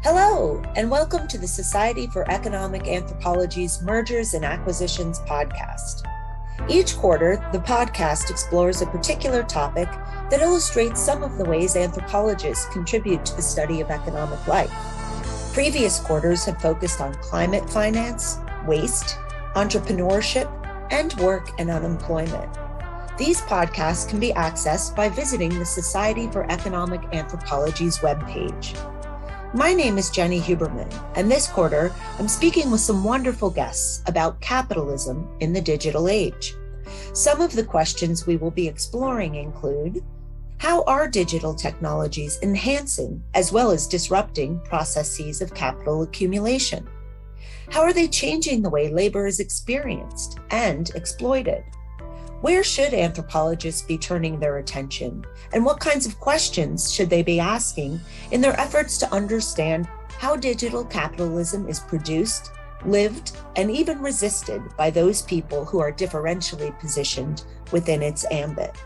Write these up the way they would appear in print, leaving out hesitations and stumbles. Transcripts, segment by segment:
Hello, and welcome to the Society for Economic Anthropology's Mergers and Acquisitions podcast. Each quarter, the podcast explores a particular topic that illustrates some of the ways anthropologists contribute to the study of economic life. Previous quarters have focused on climate finance, waste, entrepreneurship, and work and unemployment. These podcasts can be accessed by visiting the Society for Economic Anthropology's webpage. My name is Jenny Huberman, and this quarter, I'm speaking with some wonderful guests about capitalism in the digital age. Some of the questions we will be exploring include: how are digital technologies enhancing as well as disrupting processes of capital accumulation? How are they changing the way labor is experienced and exploited? Where should anthropologists be turning their attention, and what kinds of questions should they be asking in their efforts to understand how digital capitalism is produced, lived, and even resisted by those people who are differentially positioned within its ambit?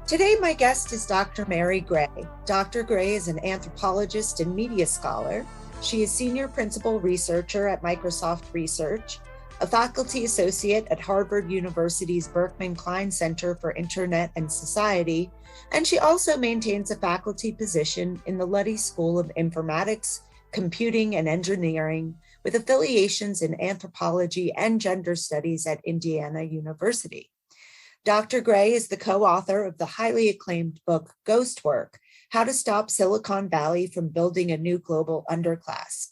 Today, my guest is Dr. Mary Gray. Dr. Gray is an anthropologist and media scholar. She is senior principal researcher at Microsoft Research, a faculty associate at Harvard University's Berkman Klein Center for Internet and Society, and she also maintains a faculty position in the Luddy School of Informatics, Computing, and Engineering, with affiliations in anthropology and gender studies at Indiana University. Dr. Gray is the co-author of the highly acclaimed book, Ghost Work: How to Stop Silicon Valley from Building a New Global Underclass.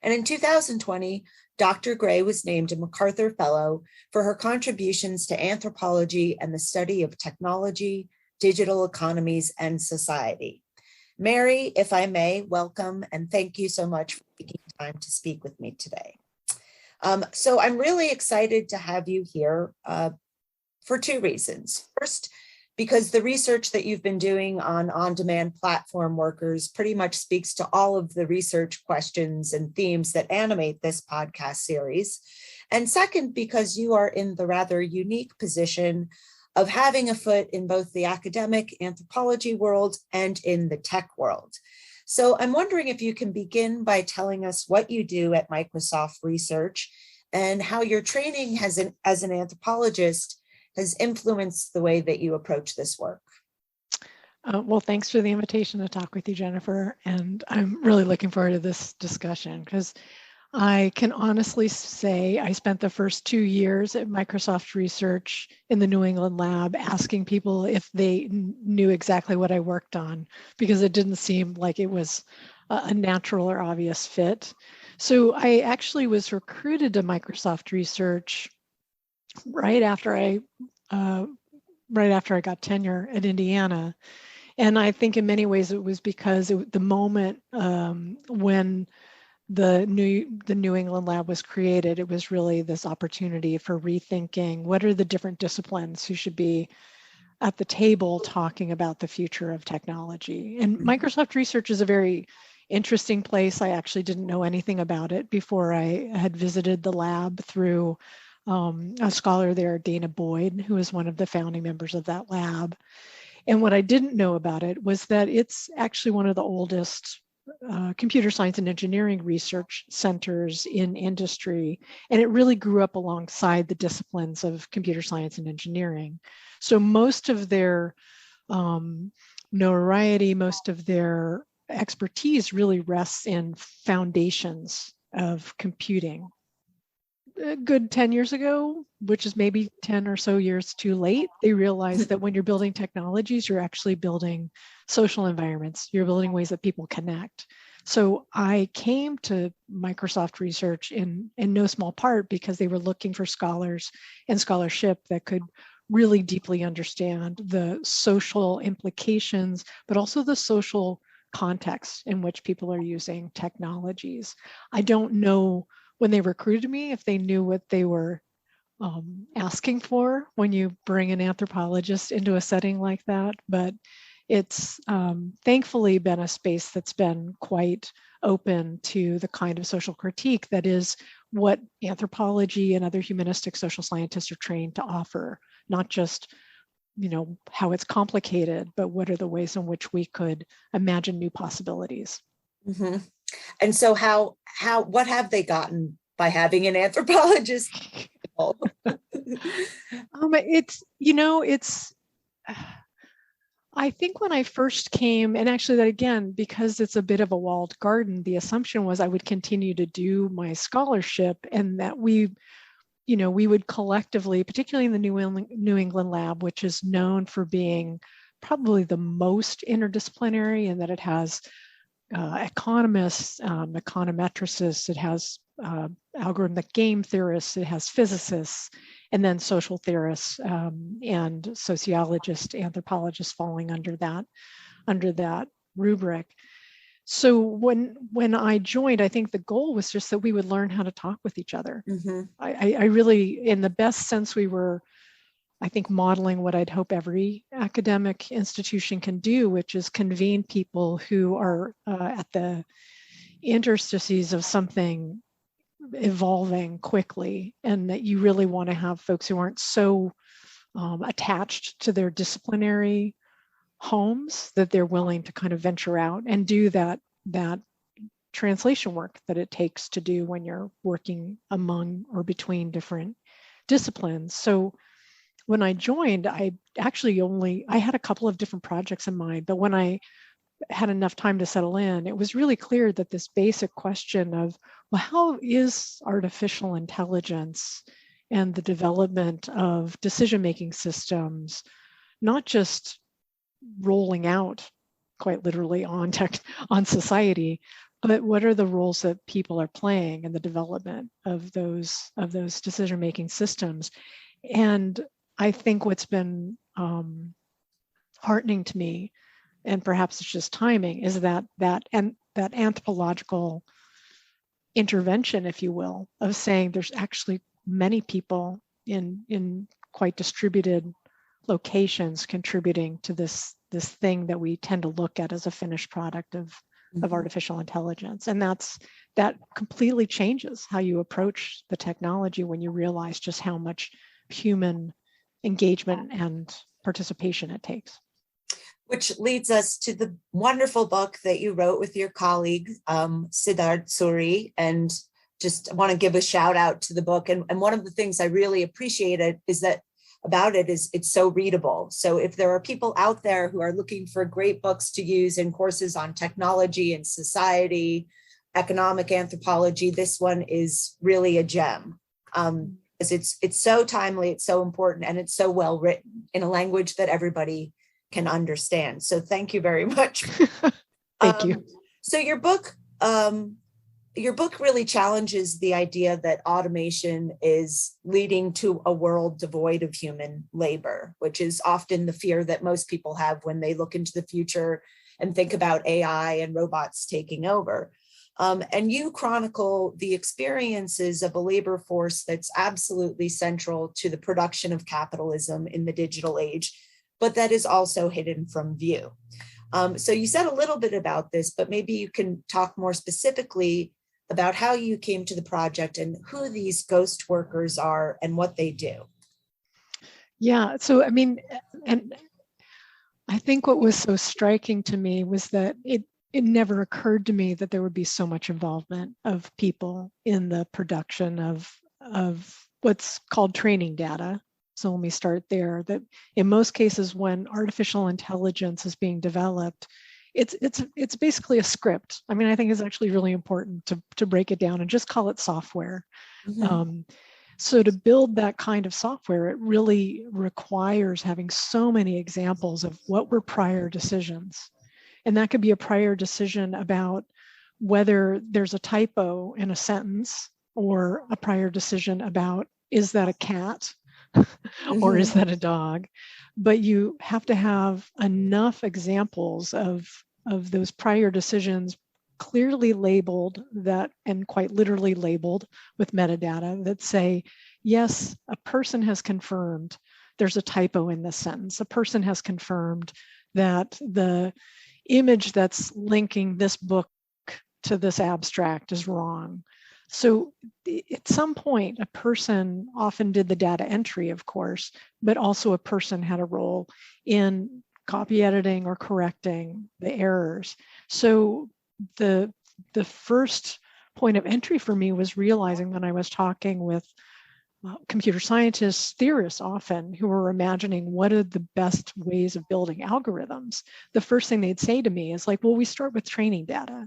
And in 2020, Dr. Gray was named a MacArthur Fellow for her contributions to anthropology and the study of technology, digital economies, and society. Mary, if I may, welcome, and thank you so much for taking time to speak with me today. So I'm really excited to have you here for two reasons. First, because the research that you've been doing on on-demand platform workers pretty much speaks to all of the research questions and themes that animate this podcast series. And second, because you are in the rather unique position of having a foot in both the academic anthropology world and in the tech world. So I'm wondering if you can begin by telling us what you do at Microsoft Research and how your training as an anthropologist has influenced the way that you approach this work. Well, thanks for the invitation to talk with you, Jennifer. And I'm really looking forward to this discussion because I can honestly say I spent the first 2 years at Microsoft Research in the New England lab asking people if they knew exactly what I worked on, because it didn't seem like it was a natural or obvious fit. So I actually was recruited to Microsoft Research right after I got tenure at Indiana. And I think in many ways it was because the moment when the New England lab was created, it was really this opportunity for rethinking what are the different disciplines who should be at the table talking about the future of technology. And Microsoft Research is a very interesting place. I actually didn't know anything about it before I had visited the lab through a scholar there, Dana Boyd, who is one of the founding members of that lab. And what I didn't know about it was that it's actually one of the oldest computer science and engineering research centers in industry. And it really grew up alongside the disciplines of computer science and engineering. So most of their notoriety, most of their expertise really rests in foundations of computing. A good 10 years ago, which is maybe 10 or so years too late, they realized that when you're building technologies, you're actually building social environments. You're building ways that people connect. So I came to Microsoft Research in no small part because they were looking for scholars and scholarship that could really deeply understand the social implications, but also the social context in which people are using technologies. I don't know when they recruited me if they knew what they were asking for when you bring an anthropologist into a setting like that, but it's thankfully been a space that's been quite open to the kind of social critique that is what anthropology and other humanistic social scientists are trained to offer, not just how it's complicated, but what are the ways in which we could imagine new possibilities. Mm-hmm. And so what have they gotten by having an anthropologist? It's I think when I first came, and actually that again, because it's a bit of a walled garden, the assumption was I would continue to do my scholarship and that we would collectively, particularly in the New England lab, which is known for being probably the most interdisciplinary in that it has economists, econometricists, it has algorithmic game theorists, it has physicists, and then social theorists and sociologists, anthropologists falling under that rubric. So when I joined, I think the goal was just that we would learn how to talk with each other. Mm-hmm. I really, in the best sense, we were, I think, modeling what I'd hope every academic institution can do, which is convene people who are at the interstices of something evolving quickly, and that you really want to have folks who aren't so attached to their disciplinary homes that they're willing to kind of venture out and do that translation work that it takes to do when you're working among or between different disciplines. So when I joined, I had a couple of different projects in mind, but when I had enough time to settle in, it was really clear that this basic question of, well, how is artificial intelligence and the development of decision-making systems not just rolling out quite literally on society, but what are the roles that people are playing in the development of those decision-making systems? And I think what's been heartening to me, and perhaps it's just timing, is that anthropological intervention, if you will, of saying there's actually many people in quite distributed locations contributing to this thing that we tend to look at as a finished product of artificial intelligence. And that completely changes how you approach the technology when you realize just how much human engagement and participation it takes. Which leads us to the wonderful book that you wrote with your colleague, Siddharth Suri. And just want to give a shout out to the book. And one of the things I really appreciated is that about it is it's so readable. So if there are people out there who are looking for great books to use in courses on technology and society, economic anthropology, this one is really a gem. Because it's so timely, it's so important, and it's so well written in a language that everybody can understand. So thank you very much. Thank you. So your book really challenges the idea that automation is leading to a world devoid of human labor, which is often the fear that most people have when they look into the future and think about AI and robots taking over. And you chronicle the experiences of a labor force that's absolutely central to the production of capitalism in the digital age, but that is also hidden from view. So you said a little bit about this, but maybe you can talk more specifically about how you came to the project and who these ghost workers are and what they do. Yeah, so I mean, and I think what was so striking to me was that it never occurred to me that there would be so much involvement of people in the production of what's called training data. So let me start there, that in most cases when artificial intelligence is being developed, it's basically a script. I mean, I think it's actually really important to break it down and just call it software. Mm-hmm. So to build that kind of software, it really requires having so many examples of what were prior decisions. And that could be a prior decision about whether there's a typo in a sentence, or a prior decision about, is that a cat? Or is that a dog? But you have to have enough examples of those prior decisions clearly labeled, that, and quite literally labeled with metadata, that say, yes, a person has confirmed there's a typo in this sentence. A person has confirmed that the image that's linking this book to this abstract is wrong. So at some point, a person often did the data entry, of course, but also a person had a role in copy editing or correcting the errors. So the the first point of entry for me was realizing when I was talking with computer scientists, theorists often, who were imagining what are the best ways of building algorithms. The first thing they'd say to me is like, well, we start with training data.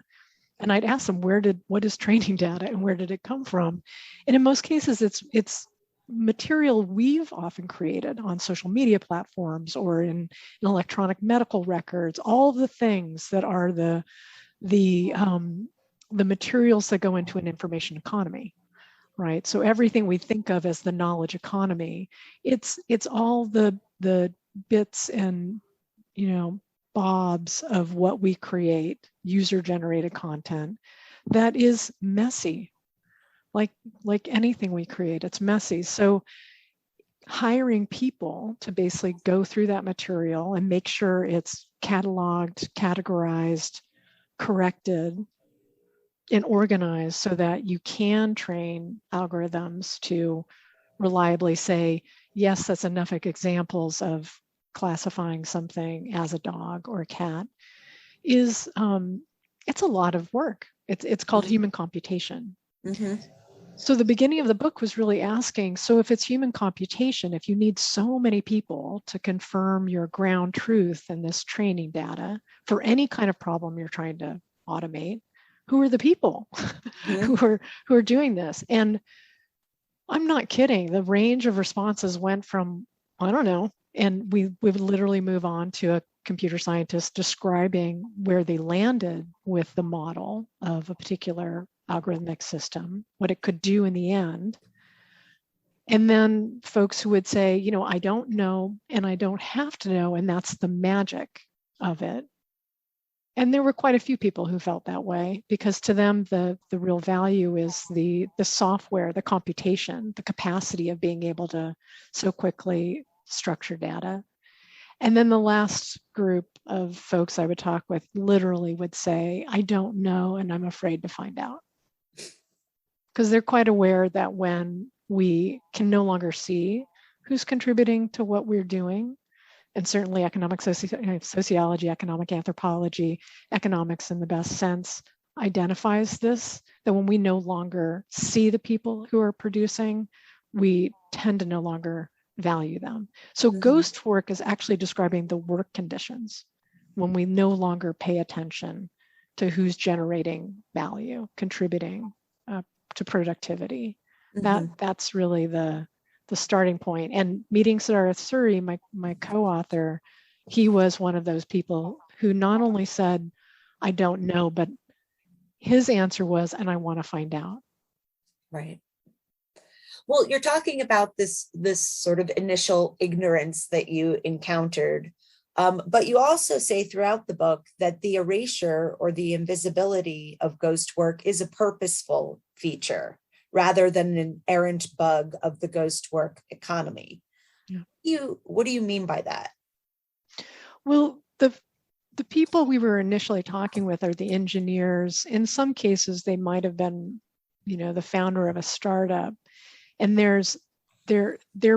And I'd ask them, what is training data and where did it come from? And in most cases, it's material we've often created on social media platforms or in electronic medical records, all of the things that are the materials that go into an information economy, right? So everything we think of as the knowledge economy, it's all the bits and, bobs of what we create, user-generated content that is messy. Like anything we create, it's messy. So hiring people to basically go through that material and make sure it's cataloged, categorized, corrected, and organized so that you can train algorithms to reliably say, yes, that's enough examples of classifying something as a dog or a cat is, it's a lot of work. It's called human computation. Mm-hmm. So the beginning of the book was really asking, so if it's human computation, if you need so many people to confirm your ground truth in this training data for any kind of problem you're trying to automate, who are the people Mm-hmm. who are doing this? And I'm not kidding. The range of responses went from, I don't know, and we would literally move on to a computer scientist describing where they landed with the model of a particular algorithmic system, what it could do in the end. And then folks who would say, I don't know and I don't have to know, and that's the magic of it. And there were quite a few people who felt that way because to them, the real value is the software, the computation, the capacity of being able to so quickly structure data. And then the last group of folks I would talk with literally would say, I don't know, and I'm afraid to find out. Because they're quite aware that when we can no longer see who's contributing to what we're doing, and certainly economic sociology, economic anthropology, economics in the best sense identifies this, that when we no longer see the people who are producing, we tend to no longer value them. So ghost work is actually describing the work conditions when we no longer pay attention to who's generating value, contributing to productivity. That's really the starting point. And meeting Siddharth Suri, my co-author, he was one of those people who not only said, I don't know, but his answer was, and I want to find out. Right. Well, you're talking about this sort of initial ignorance that you encountered, but you also say throughout the book that the erasure or the invisibility of ghost work is a purposeful feature rather than an errant bug of the ghost work economy. Yeah. What do you mean by that? Well, the people we were initially talking with are the engineers. In some cases, they might have been, the founder of a startup. And there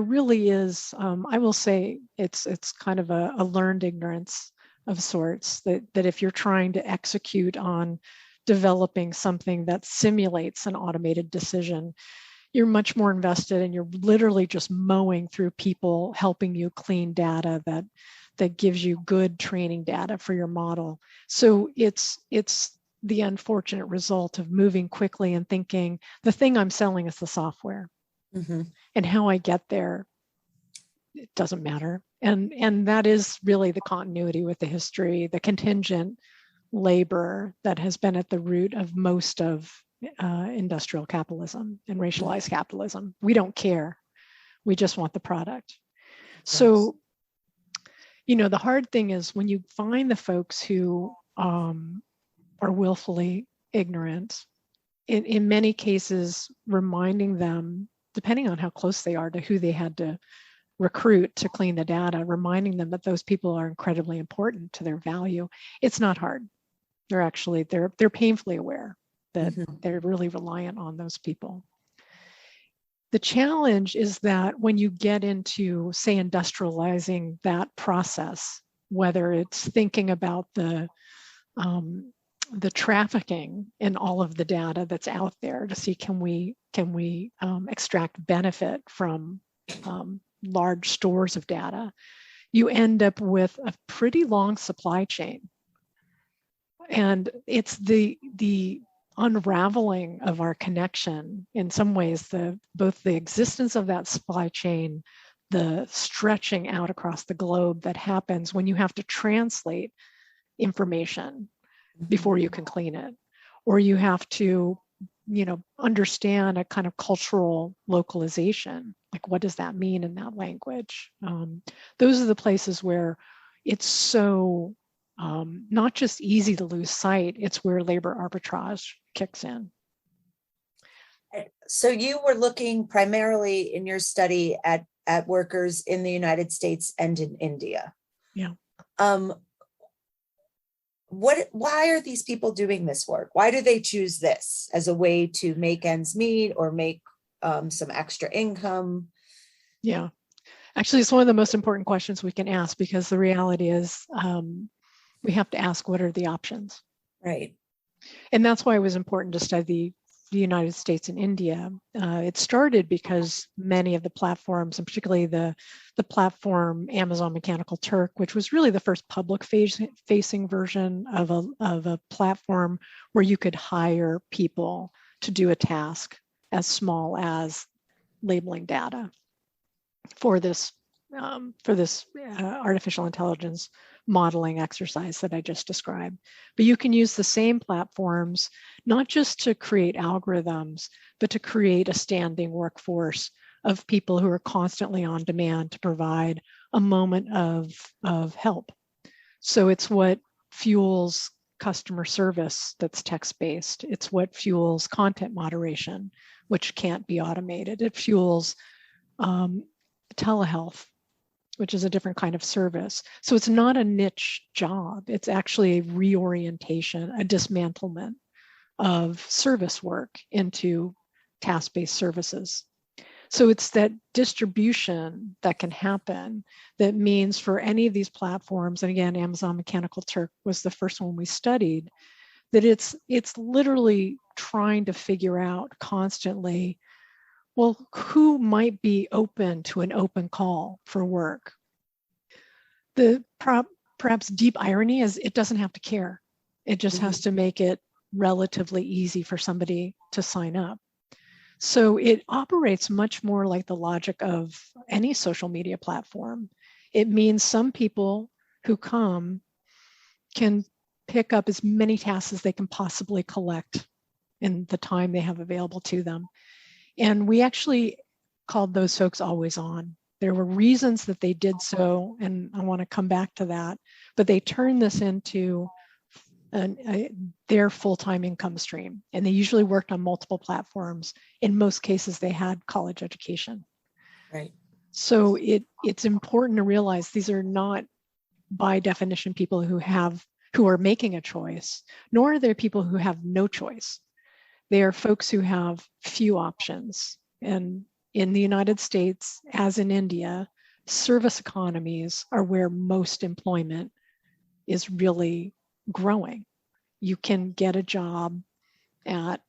really is, I will say it's kind of a learned ignorance of sorts that if you're trying to execute on developing something that simulates an automated decision, you're much more invested and you're literally just mowing through people helping you clean data that gives you good training data for your model. So it's the unfortunate result of moving quickly and thinking the thing I'm selling is the software. And how I get there, it doesn't matter. And that is really the continuity with the history, the contingent labor that has been at the root of most of industrial capitalism and racialized capitalism. We don't care. We just want the product. Yes. So, the hard thing is when you find the folks who are willfully ignorant, in many cases, reminding them, depending on how close they are to who they had to recruit to clean the data, reminding them that those people are incredibly important to their value. It's not hard. They're painfully aware that they're really reliant on those people. The challenge is that when you get into, say, industrializing that process, whether it's thinking about the the trafficking in all of the data that's out there to see can we extract benefit from large stores of data, you end up with a pretty long supply chain. And it's the unraveling of our connection in some ways, both the existence of that supply chain, the stretching out across the globe that happens when you have to translate information before you can clean it, or you have to understand a kind of cultural localization, like what does that mean in that language. Those are the places where it's so not just easy to lose sight, it's where labor arbitrage kicks in. So you were looking primarily in your study at workers in the United States and in India. Yeah. Why are these people doing this work? Why do they choose this as a way to make ends meet or make some extra income? Yeah, actually, it's one of the most important questions we can ask, because the reality is we have to ask, what are the options? Right. And that's why it was important to study the United States and India. It started because many of the platforms, and particularly the platform Amazon Mechanical Turk, which was really the first public facing version of a platform where you could hire people to do a task as small as labeling data for this artificial intelligence modeling exercise that I just described. But you can use the same platforms, not just to create algorithms, but to create a standing workforce of people who are constantly on demand to provide a moment of help. So it's what fuels customer service that's text-based. It's what fuels content moderation, which can't be automated. It fuels telehealth, which is a different kind of service. So it's not a niche job. It's actually a reorientation, a dismantlement of service work into task-based services. So it's that distribution that can happen that means for any of these platforms, and again, Amazon Mechanical Turk was the first one we studied, that it's literally trying to figure out constantly, well, who might be open to an open call for work? The perhaps deep irony is it doesn't have to care. It just has to make it relatively easy for somebody to sign up. So it operates much more like the logic of any social media platform. It means some people who come can pick up as many tasks as they can possibly collect in the time they have available to them. And we actually called those folks always on. There were reasons that they did so, and I want to come back to that, but they turned this into their full-time income stream. And they usually worked on multiple platforms. In most cases, they had college education. Right. So it's important to realize these are not, by definition, people who are making a choice, nor are there people who have no choice. They are folks who have few options. And in the United States, as in India, service economies are where most employment is really growing. You can get a job at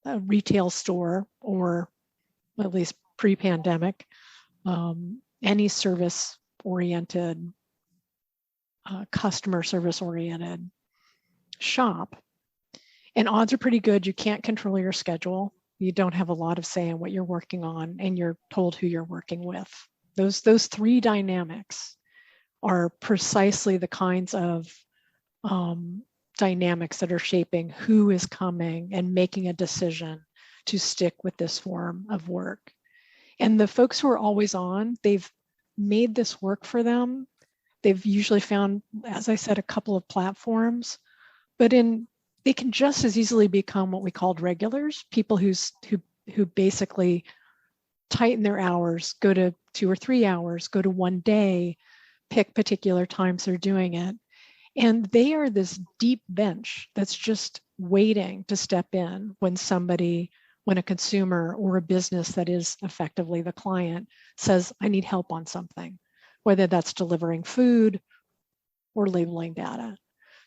a retail store, or at least pre-pandemic, any service-oriented, customer service-oriented shop. And odds are pretty good. You can't control your schedule. You don't have a lot of say in what you're working on, and you're told who you're working with. Those three dynamics are precisely the kinds of dynamics that are shaping who is coming and making a decision to stick with this form of work. And the folks who are always on, they've made this work for them. They've usually found, as I said, a couple of platforms, but they can just as easily become what we called regulars, people who basically tighten their hours, go to 2 or 3 hours, go to 1 day, pick particular times they're doing it. And they are this deep bench that's just waiting to step in when a consumer or a business that is effectively the client says, I need help on something, whether that's delivering food or labeling data.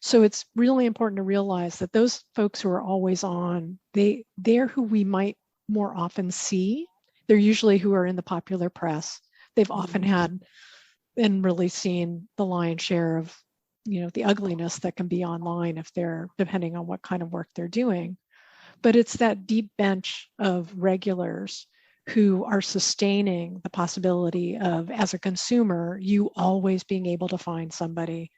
So it's really important to realize that those folks who are always on, they're who we might more often see. They're usually who are in the popular press. They've often had and really seen the lion's share of, the ugliness that can be online if they're, depending on what kind of work they're doing. But it's that deep bench of regulars who are sustaining the possibility of, as a consumer, you always being able to find somebody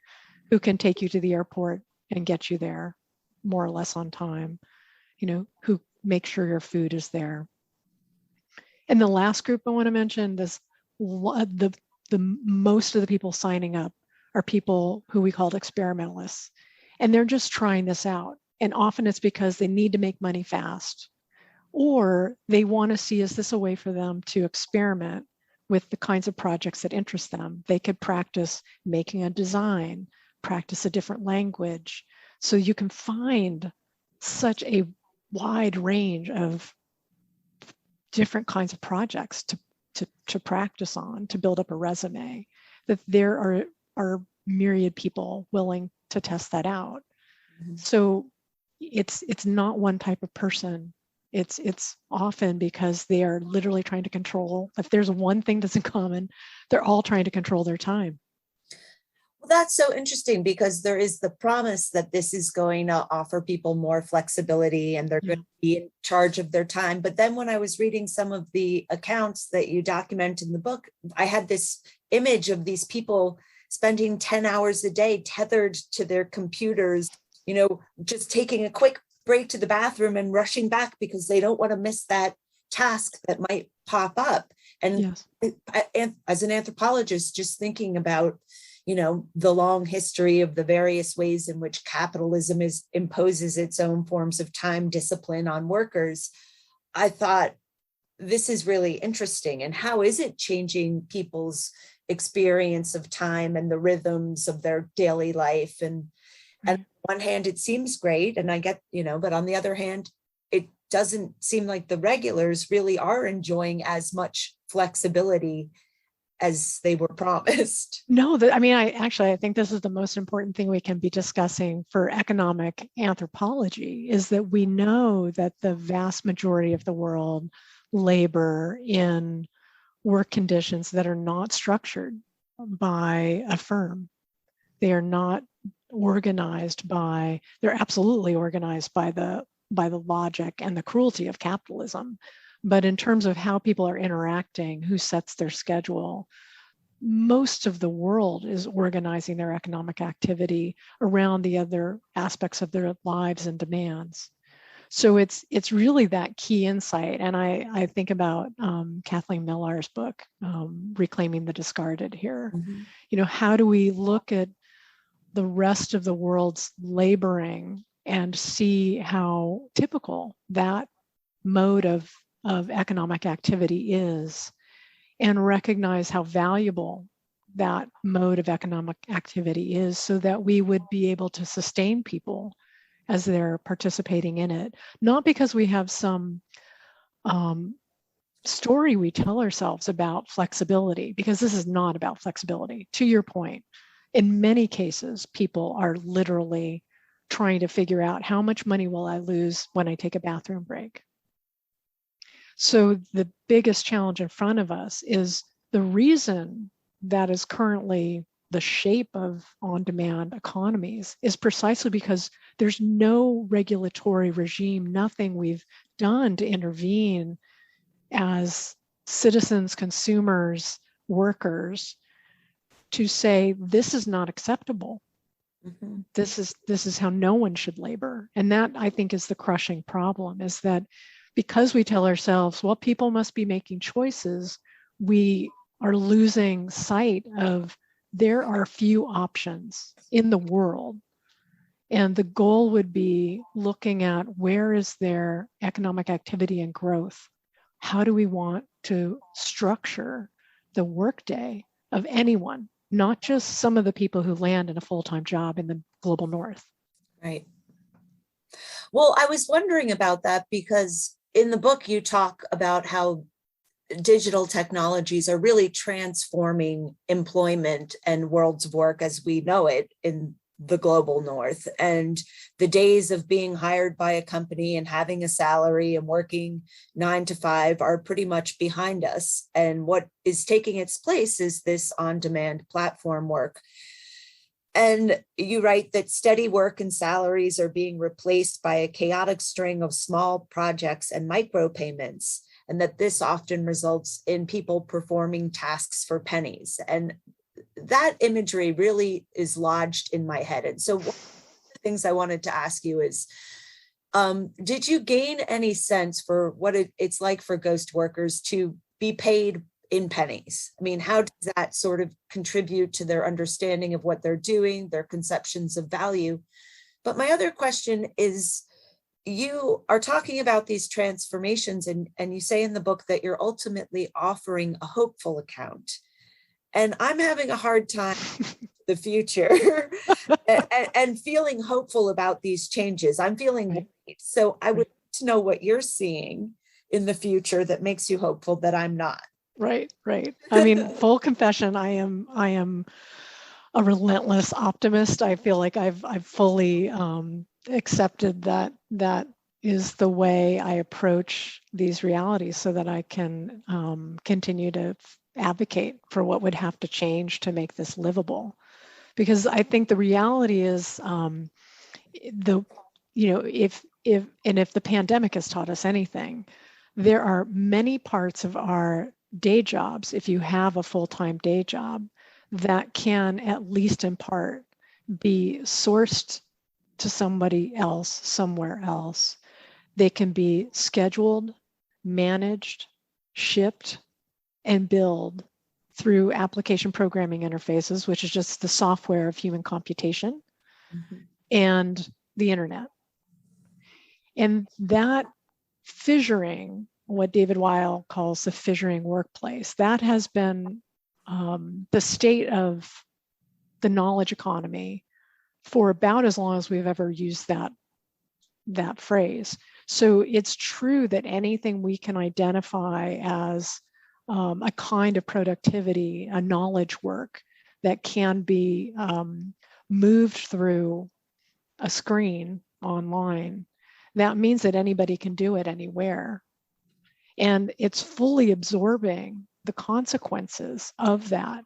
who can take you to the airport and get you there more or less on time, who make sure your food is there. And the last group I want to mention, the most of the people signing up are people who we called experimentalists. And they're just trying this out. And often it's because they need to make money fast, or they want to see, is this a way for them to experiment with the kinds of projects that interest them? They could practice making a design, practice a different language. So you can find such a wide range of different kinds of projects to practice on, to build up a resume, that there are myriad people willing to test that out. Mm-hmm. So it's not one type of person. It's often because they are literally trying to control. If there's one thing that's in common, they're all trying to control their time. Well, that's so interesting, because there is the promise that this is going to offer people more flexibility and they're going to be in charge of their time. But then when I was reading some of the accounts that you document in the book, I had this image of these people spending 10 hours a day tethered to their computers, just taking a quick break to the bathroom and rushing back because they don't want to miss that task that might pop up. And as an anthropologist, just thinking about, the long history of the various ways in which capitalism imposes its own forms of time discipline on workers, I thought, this is really interesting. And how is it changing people's experience of time and the rhythms of their daily life? And on one hand, it seems great. And I get, but on the other hand, it doesn't seem like the regulars really are enjoying as much flexibility as they were promised. No, I think this is the most important thing we can be discussing for economic anthropology, is that we know that the vast majority of the world labor in work conditions that are not structured by a firm. They are not organized they're absolutely organized by the logic and the cruelty of capitalism. But in terms of how people are interacting, who sets their schedule, most of the world is organizing their economic activity around the other aspects of their lives and demands. So it's really that key insight. And I think about Kathleen Millar's book, Reclaiming the Discarded here. Mm-hmm. How do we look at the rest of the world's laboring and see how typical that mode of economic activity is, and recognize how valuable that mode of economic activity is, so that we would be able to sustain people as they're participating in it. Not because we have some story we tell ourselves about flexibility, because this is not about flexibility. To your point, in many cases, people are literally trying to figure out, how much money will I lose when I take a bathroom break? So the biggest challenge in front of us is the reason that is currently the shape of on-demand economies is precisely because there's no regulatory regime, nothing we've done to intervene as citizens, consumers, workers, to say, this is not acceptable. Mm-hmm. This is how no one should labor. And that, I think, is the crushing problem, is that because we tell ourselves, well, people must be making choices, we are losing sight of there are few options in the world. And the goal would be looking at, where is there economic activity and growth? How do we want to structure the workday of anyone, not just some of the people who land in a full-time job in the global north? Right. Well, I was wondering about that, because in the book you talk about how digital technologies are really transforming employment and worlds of work as we know it in the global north, and the days of being hired by a company and having a salary and working 9 to 5 are pretty much behind us. And what is taking its place is this on-demand platform work. And you write that steady work and salaries are being replaced by a chaotic string of small projects and micropayments, and that this often results in people performing tasks for pennies. And that imagery really is lodged in my head. And so one of the things I wanted to ask you is, did you gain any sense for what it's like for ghost workers to be paid in pennies? I mean, how does that sort of contribute to their understanding of what they're doing, their conceptions of value? But my other question is, you are talking about these transformations, and you say in the book that you're ultimately offering a hopeful account. And I'm having a hard time the future and feeling hopeful about these changes. I'm feeling Right. so I would like to know what you're seeing in the future that makes you hopeful that I'm not. Right. I mean, full confession, I am a relentless optimist. I feel like I've fully accepted that is the way I approach these realities, so that I can continue to advocate for what would have to change to make this livable. Because I think the reality is, if the pandemic has taught us anything, there are many parts of our day jobs, if you have a full-time day job, that can, at least in part, be sourced to somebody else somewhere else. They can be scheduled, managed, shipped, and billed through application programming interfaces, which is just the software of human computation, and the internet. And that fissuring, what David Weil calls the fissuring workplace, that has been the state of the knowledge economy for about as long as we've ever used that phrase. So it's true that anything we can identify as a kind of productivity, a knowledge work that can be moved through a screen online, that means that anybody can do it anywhere. And it's fully absorbing the consequences of that.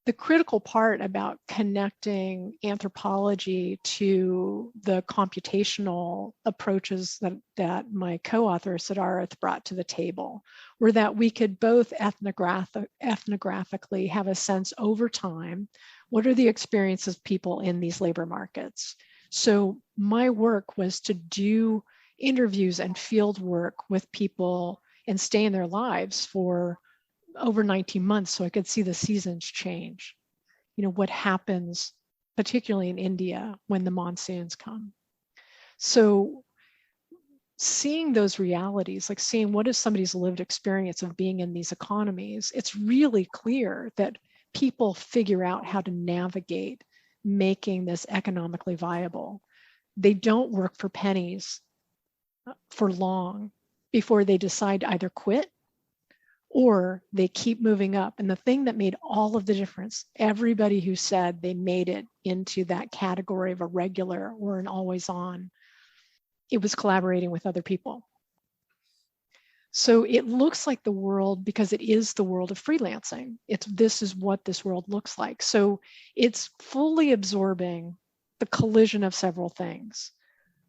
The critical part about connecting anthropology to the computational approaches that my co-author Siddharth brought to the table were that we could both ethnographically have a sense over time, what are the experiences of people in these labor markets? So my work was to do interviews and field work with people and stay in their lives for over 19 months, so I could see the seasons change. What happens, particularly in India, when the monsoons come. So seeing those realities, like seeing what is somebody's lived experience of being in these economies, it's really clear that people figure out how to navigate making this economically viable. They don't work for pennies for long before they decide to either quit or they keep moving up. And the thing that made all of the difference, everybody who said they made it into that category of a regular or an always on, it was collaborating with other people. So it looks like the world, because it is the world of freelancing. This is what this world looks like. So it's fully absorbing the collision of several things.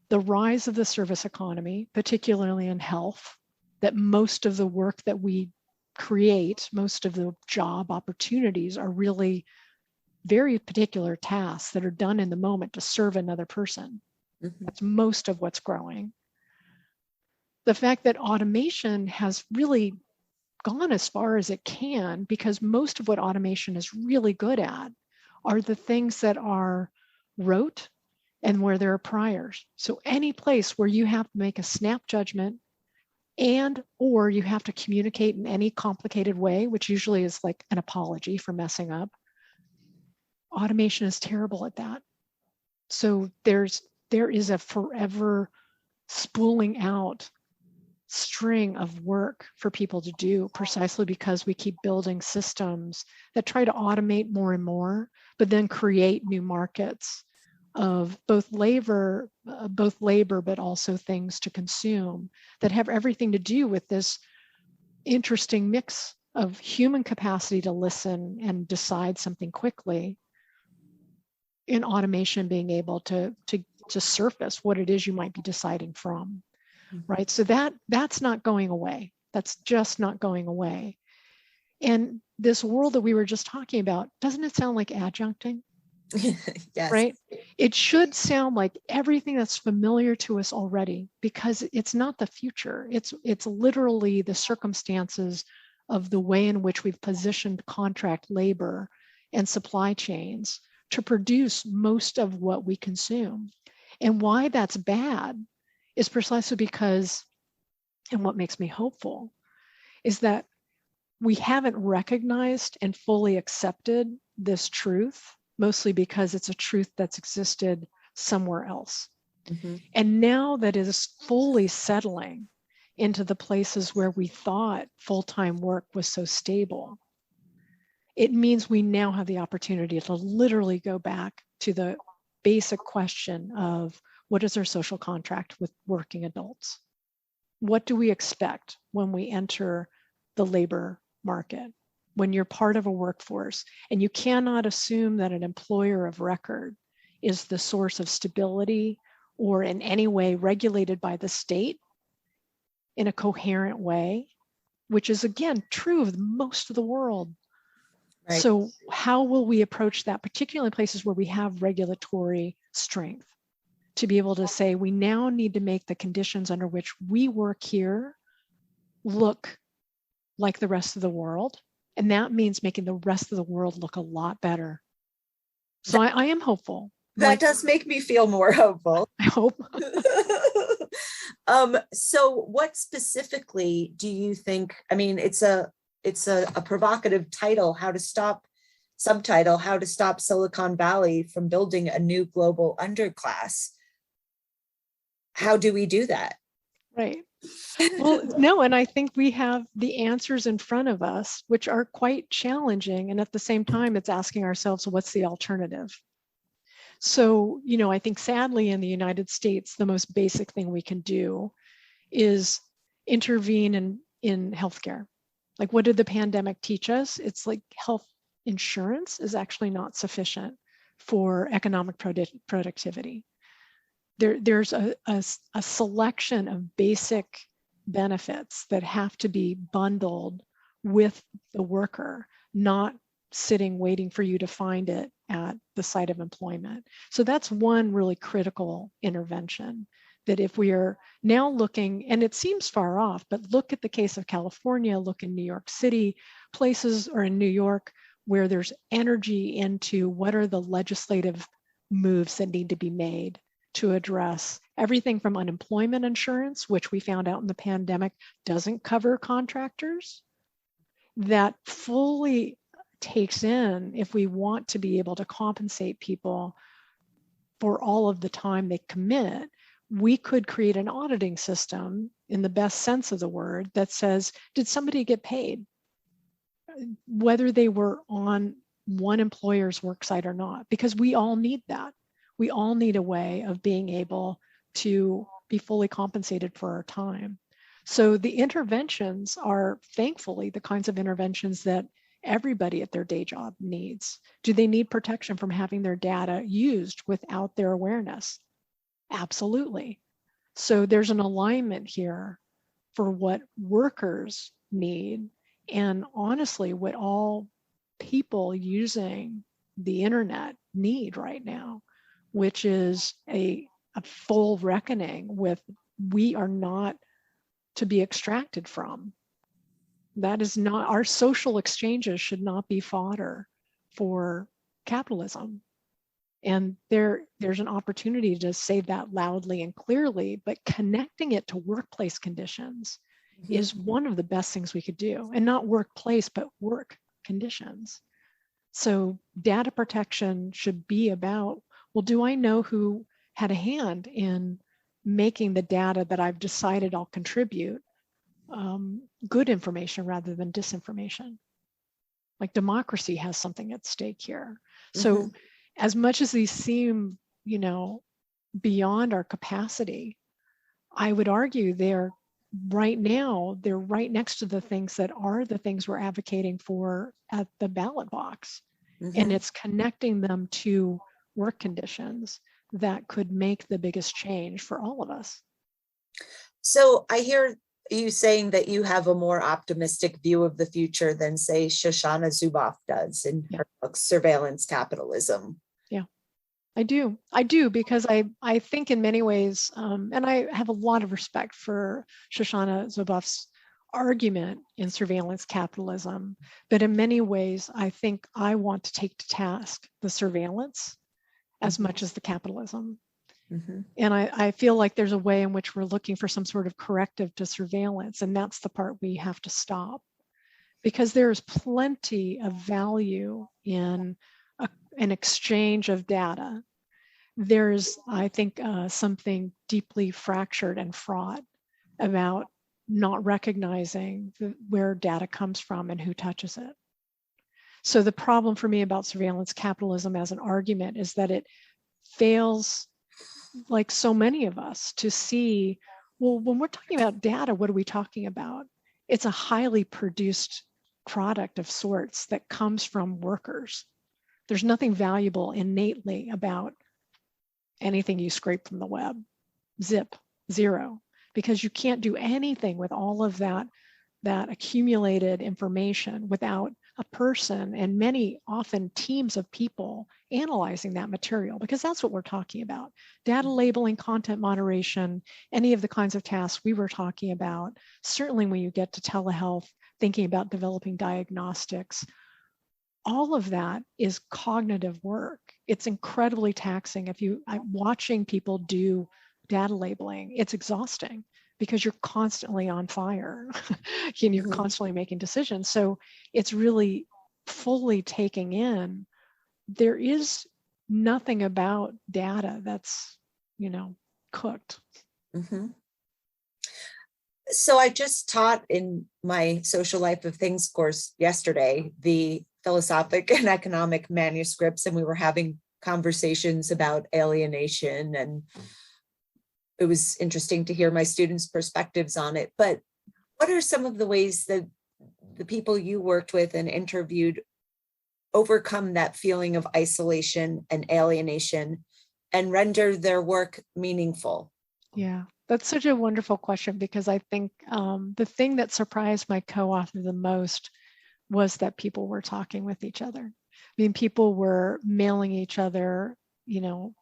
The rise of the service economy, particularly in health, that most of the work that we create, most of the job opportunities are really very particular tasks that are done in the moment to serve another person. That's most of what's growing. The fact that automation has really gone as far as it can, because most of what automation is really good at are the things that are rote and where there are priors. So any place where you have to make a snap judgment and or you have to communicate in any complicated way, which usually is like an apology for messing up, automation is terrible at that. So there is a forever spooling out string of work for people to do, precisely because we keep building systems that try to automate more and more, but then create new markets of both labor, but also things to consume that have everything to do with this interesting mix of human capacity to listen and decide something quickly, in automation being able to surface what it is you might be deciding from, right? So that's not going away. That's just not going away. And this world that we were just talking about, doesn't it sound like adjuncting? Yes. Right? It should sound like everything that's familiar to us already, because it's not the future. It's literally the circumstances of the way in which we've positioned contract labor and supply chains to produce most of what we consume. And why that's bad is precisely because, and what makes me hopeful, is that we haven't recognized and fully accepted this truth, mostly because it's a truth that's existed somewhere else. Mm-hmm. And now that it is fully settling into the places where we thought full-time work was so stable, it means we now have the opportunity to literally go back to the basic question of, what is our social contract with working adults? What do we expect when we enter the labor market, when you're part of a workforce? And you cannot assume that an employer of record is the source of stability or in any way regulated by the state in a coherent way, which is again true of most of the world. Right. So how will we approach that, particularly in places where we have regulatory strength, to be able to say, we now need to make the conditions under which we work here look like the rest of the world. And that means making the rest of the world look a lot better. So I am hopeful. That does make me feel more hopeful. I hope. So what specifically do you think, I mean, it's a provocative title, subtitle, how to stop Silicon Valley from building a new global underclass. How do we do that? Right. Well, no, and I think we have the answers in front of us, which are quite challenging. And at the same time, it's asking ourselves, what's the alternative? So, I think sadly in the United States, the most basic thing we can do is intervene in healthcare. Like, what did the pandemic teach us? It's like health insurance is actually not sufficient for economic productivity. There's a selection of basic benefits that have to be bundled with the worker, not sitting waiting for you to find it at the site of employment. So that's one really critical intervention, that if we are now looking, and it seems far off, but look at the case of California, look in New York City, places, or in New York, where there's energy into what are the legislative moves that need to be made to address everything from unemployment insurance, which we found out in the pandemic doesn't cover contractors, that fully takes in, if we want to be able to compensate people for all of the time they commit, we could create an auditing system in the best sense of the word that says, did somebody get paid? Whether they were on one employer's worksite or not, because we all need that. We all need a way of being able to be fully compensated for our time. So the interventions are thankfully the kinds of interventions that everybody at their day job needs. Do they need protection from having their data used without their awareness? Absolutely. So there's an alignment here for what workers need, and honestly, what all people using the internet need right now, which is a full reckoning with, we are not to be extracted from. That is not, our social exchanges should not be fodder for capitalism. And there's an opportunity to say that loudly and clearly, but connecting it to workplace conditions is one of the best things we could do. And not workplace, but work conditions. So data protection should be about, well, do I know who had a hand in making the data that I've decided I'll contribute good information rather than disinformation? Like, democracy has something at stake here. So as much as these seem, beyond our capacity. I would argue they're right next to the things that are the things we're advocating for at the ballot box. Mm-hmm. And it's connecting them to work conditions that could make the biggest change for all of us. So I hear you saying that you have a more optimistic view of the future than, say, Shoshana Zuboff does in her book, Surveillance Capitalism. Yeah, I do, because I think in many ways, and I have a lot of respect for Shoshana Zuboff's argument in Surveillance Capitalism, but in many ways, I think I want to take to task the surveillance as much as the capitalism. Mm-hmm. And I feel like there's a way in which we're looking for some sort of corrective to surveillance, and that's the part we have to stop, because there's plenty of value in an exchange of data. There's, I think, something deeply fractured and fraught about not recognizing where data comes from and who touches it. So the problem for me about surveillance capitalism as an argument is that it fails, like so many of us, to see, well, when we're talking about data, what are we talking about? It's a highly produced product of sorts that comes from workers. There's nothing valuable innately about anything you scrape from the web. Zip, zero, because you can't do anything with all of that accumulated information without a person, and many often teams of people, analyzing that material, because that's what we're talking about. Data labeling, content moderation, any of the kinds of tasks we were talking about. Certainly when you get to telehealth, thinking about developing diagnostics, all of that is cognitive work. It's incredibly taxing. I'm watching people do data labeling, it's exhausting because you're constantly on fire and you're constantly making decisions. So it's really fully taking in, there is nothing about data that's, cooked. Mm-hmm. So I just taught in my Social Life of Things course yesterday the philosophic and economic manuscripts, and we were having conversations about alienation, and it was interesting to hear my students' perspectives on it. But what are some of the ways that the people you worked with and interviewed overcome that feeling of isolation and alienation and render their work meaningful? Yeah, that's such a wonderful question, because I think the thing that surprised my co-author the most was that people were talking with each other. I mean, people were mailing each other,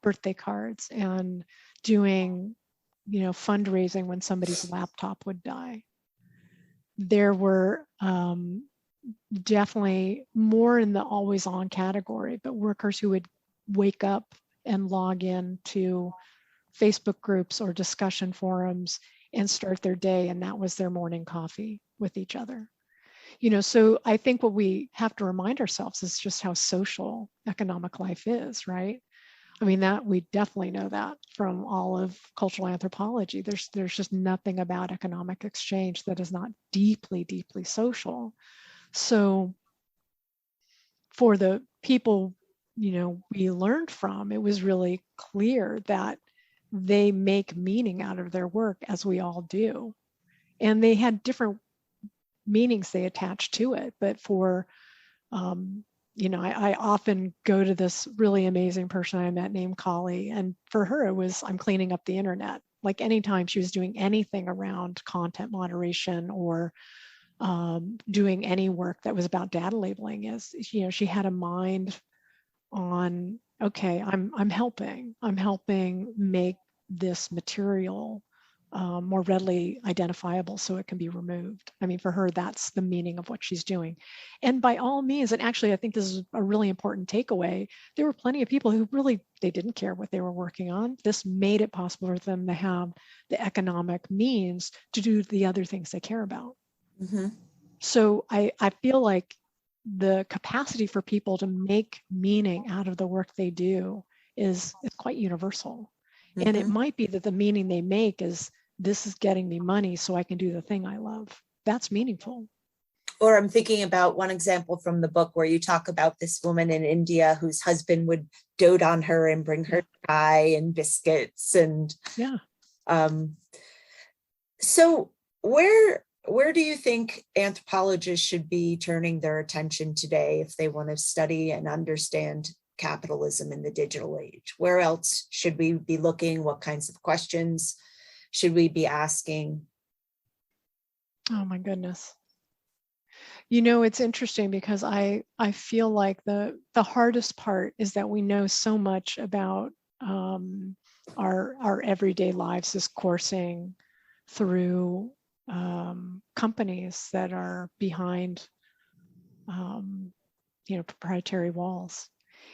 birthday cards and doing, fundraising when somebody's laptop would die. There were definitely more in the always on category, but workers who would wake up and log in to Facebook groups or discussion forums and start their day, and that was their morning coffee with each other. So I think what we have to remind ourselves is just how social economic life is, right? I mean, that we definitely know that from all of cultural anthropology. There's just nothing about economic exchange that is not deeply, deeply social. So for the people, we learned from, it was really clear that they make meaning out of their work, as we all do. And they had different meanings they attach to it. But for, I often go to this really amazing person I met named Kali. And for her, it was, I'm cleaning up the internet. Like anytime she was doing anything around content moderation or doing any work that was about data labeling, is, she had a mind on, okay, I'm helping make this material more readily identifiable so it can be removed. I mean, for her, that's the meaning of what she's doing. And by all means, and actually, I think this is a really important takeaway, there were plenty of people who really, they didn't care what they were working on. This made it possible for them to have the economic means to do the other things they care about. Mm-hmm. So I feel like the capacity for people to make meaning out of the work they do is quite universal. Mm-hmm. And it might be that the meaning they make is, this is getting me money so I can do the thing I love. That's meaningful. Or I'm thinking about one example from the book where you talk about this woman in India whose husband would dote on her and bring her chai and biscuits. And Yeah. So where do you think anthropologists should be turning their attention today if they want to study and understand capitalism in the digital age? Where else should we be looking? What kinds of questions should we be asking? Oh my goodness. You know, it's interesting because I feel like the hardest part is that we know so much about our everyday lives is coursing through companies that are behind proprietary walls.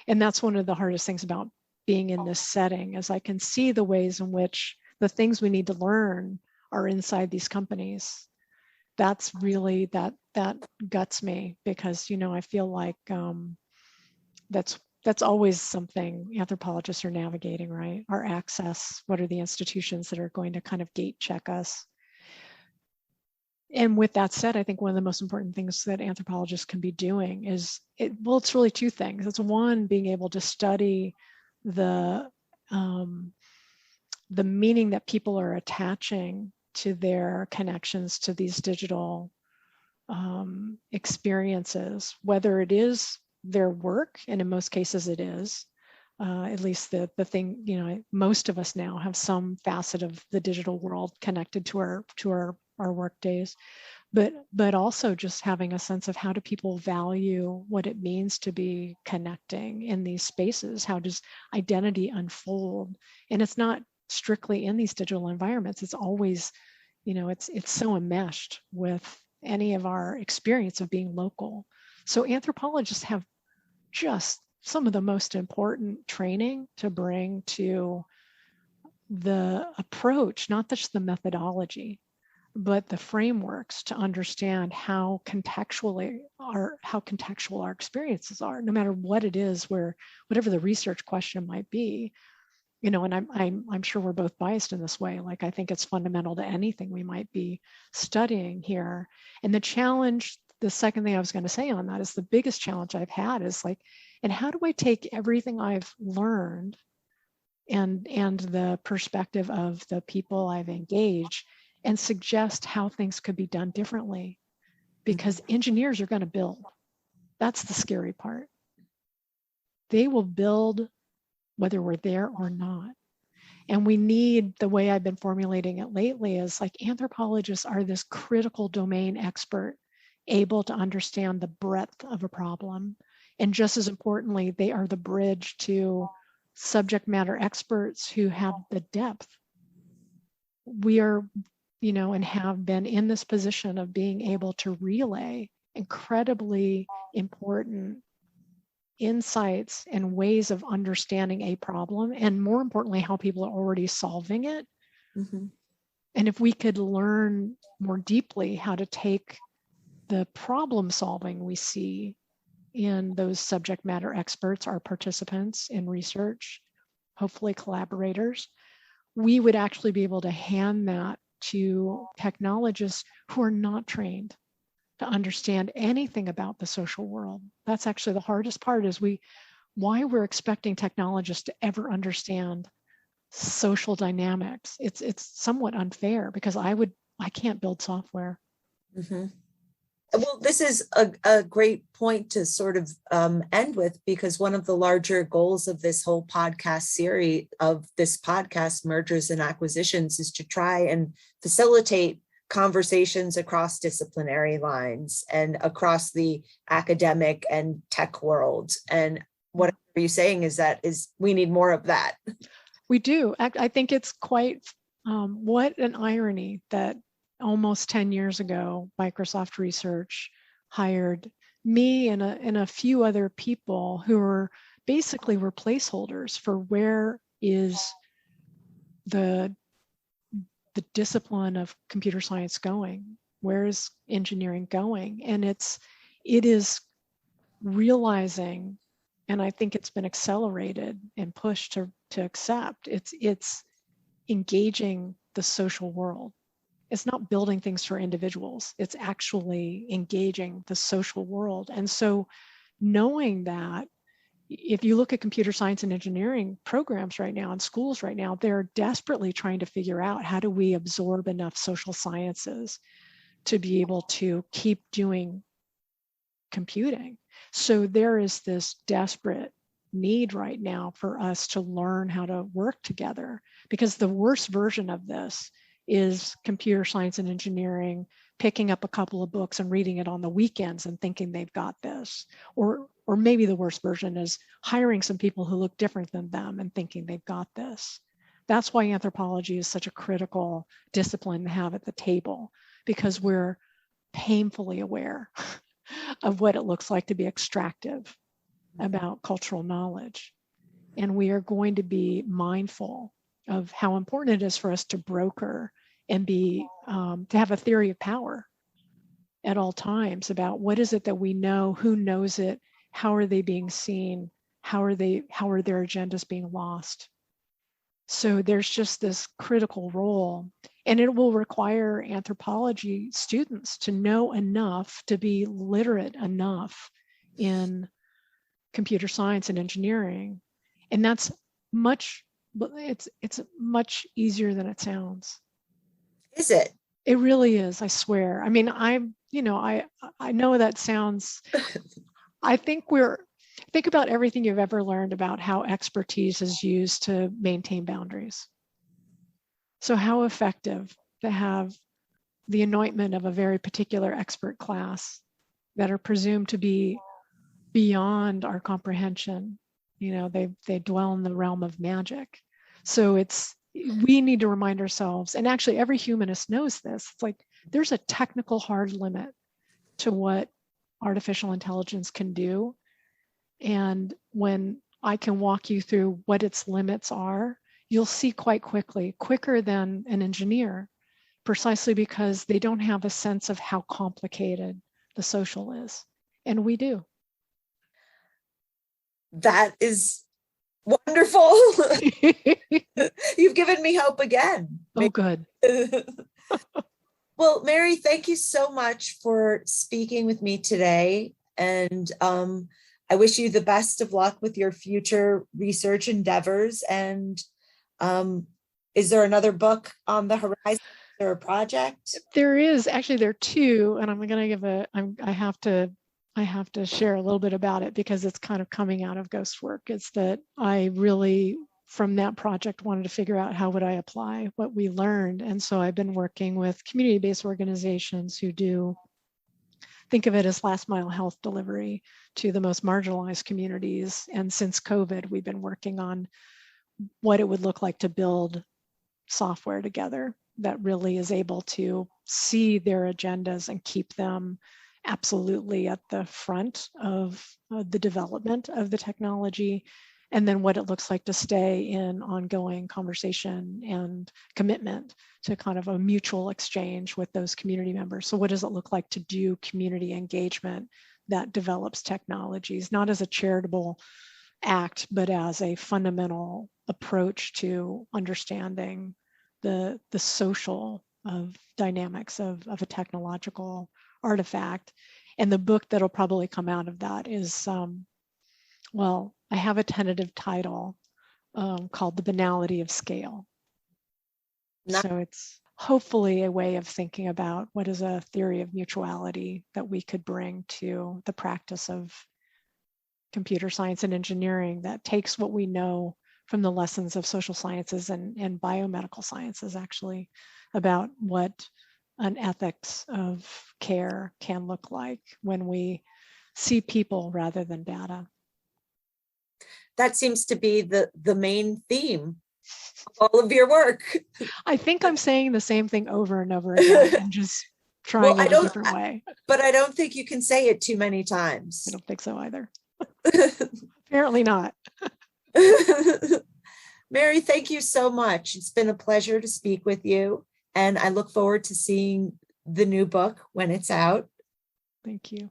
And that's one of the hardest things about being in this setting, is I can see the ways in which the things we need to learn are inside these companies. That's really, that guts me, because I feel like that's always something anthropologists are navigating, right? Our access, what are the institutions that are going to kind of gate check us? And with that said, I think one of the most important things that anthropologists can be doing is, it's really two things. It's one, being able to study the meaning that people are attaching to their connections to these digital experiences, whether it is their work, and in most cases it is, at least the thing, most of us now have some facet of the digital world connected to our work days, but also just having a sense of, how do people value what it means to be connecting in these spaces? How does identity unfold? And it's not strictly in these digital environments. It's always, it's so enmeshed with any of our experience of being local. So anthropologists have just some of the most important training to bring to the approach, not just the methodology, but the frameworks to understand how contextual our experiences are, no matter what it is, whatever the research question might be. And I'm sure we're both biased in this way. Like, I think it's fundamental to anything we might be studying here. And the challenge, the second thing I was going to say on that, is the biggest challenge I've had is like, and how do I take everything I've learned and the perspective of the people I've engaged and suggest how things could be done differently? Because engineers are going to build. That's the scary part. They will build whether we're there or not. And we need, the way I've been formulating it lately is like, anthropologists are this critical domain expert, able to understand the breadth of a problem. And just as importantly, they are the bridge to subject matter experts who have the depth. We are, and have been in this position of being able to relay incredibly important insights and ways of understanding a problem, and more importantly, how people are already solving it. Mm-hmm. And if we could learn more deeply how to take the problem solving we see in those subject matter experts, our participants in research, hopefully collaborators, we would actually be able to hand that to technologists who are not trained to understand anything about the social world. That's actually the hardest part, is why we're expecting technologists to ever understand social dynamics. It's somewhat unfair, because I can't build software. Mm-hmm. Well, this is a great point to sort of end with, because one of the larger goals of this whole podcast series, of this podcast, Mergers and Acquisitions, is to try and facilitate conversations across disciplinary lines and across the academic and tech worlds. And what are you saying is we need more of that. We do. I think it's quite, what an irony that almost 10 years ago, Microsoft Research hired me and a few other people who were placeholders for where is the discipline of computer science going, where is engineering going. And it is realizing, and I think it's been accelerated and pushed to accept, it's engaging the social world. it's not building things for individuals. It's actually engaging the social world. And so knowing that, if you look at computer science and engineering programs right now in schools right now, they're desperately trying to figure out how do we absorb enough social sciences to be able to keep doing computing. So there is this desperate need right now for us to learn how to work together, because the worst version of this is computer science and engineering picking up a couple of books and reading it on the weekends and thinking they've got this. Or maybe the worst version is hiring some people who look different than them and thinking they've got this. That's why anthropology is such a critical discipline to have at the table, because we're painfully aware of what it looks like to be extractive about cultural knowledge. And we are going to be mindful of how important it is for us to broker and be to have a theory of power at all times about what is it that we know, who knows it, how are they being seen, how are their agendas being lost. So there's just this critical role, and it will require anthropology students to know enough, to be literate enough in computer science and engineering. And that's it's much easier than it sounds. Is it? It really is, I swear. I mean, I know that sounds, think about everything you've ever learned about how expertise is used to maintain boundaries. So how effective to have the anointment of a very particular expert class that are presumed to be beyond our comprehension. They dwell in the realm of magic. So we need to remind ourselves, and actually every humanist knows this, it's like there's a technical hard limit to what artificial intelligence can do. And when I can walk you through what its limits are, you'll see quite quickly, quicker than an engineer, precisely because they don't have a sense of how complicated the social is. And we do. That is wonderful. You've given me hope again. Oh, good. Well, Mary, thank you so much for speaking with me today. And I wish you the best of luck with your future research endeavors. And is there another book on the horizon or a project? There is. Actually, there are two. And I'm going to give I have to share a little bit about it because it's kind of coming out of ghost work. It's that I really, from that project, wanted to figure out how would I apply what we learned. And so I've been working with community-based organizations who think of it as last mile health delivery to the most marginalized communities. And since COVID, we've been working on what it would look like to build software together that really is able to see their agendas and keep them absolutely at the front of the development of the technology, and then what it looks like to stay in ongoing conversation and commitment to kind of a mutual exchange with those community members. So what does it look like to do community engagement that develops technologies, not as a charitable act, but as a fundamental approach to understanding the social of dynamics of a technological artifact. And the book that'll probably come out of that is, I have a tentative title called The Banality of Scale. So it's hopefully a way of thinking about what is a theory of mutuality that we could bring to the practice of computer science and engineering that takes what we know from the lessons of social sciences and biomedical sciences, actually, about what an ethics of care can look like when we see people rather than data. That seems to be the main theme of all of your work. I think I'm saying the same thing over and over again and just trying it a different way. But I don't think you can say it too many times. I don't think so either. Apparently not. Mary, thank you so much. It's been a pleasure to speak with you. And I look forward to seeing the new book when it's out. Thank you.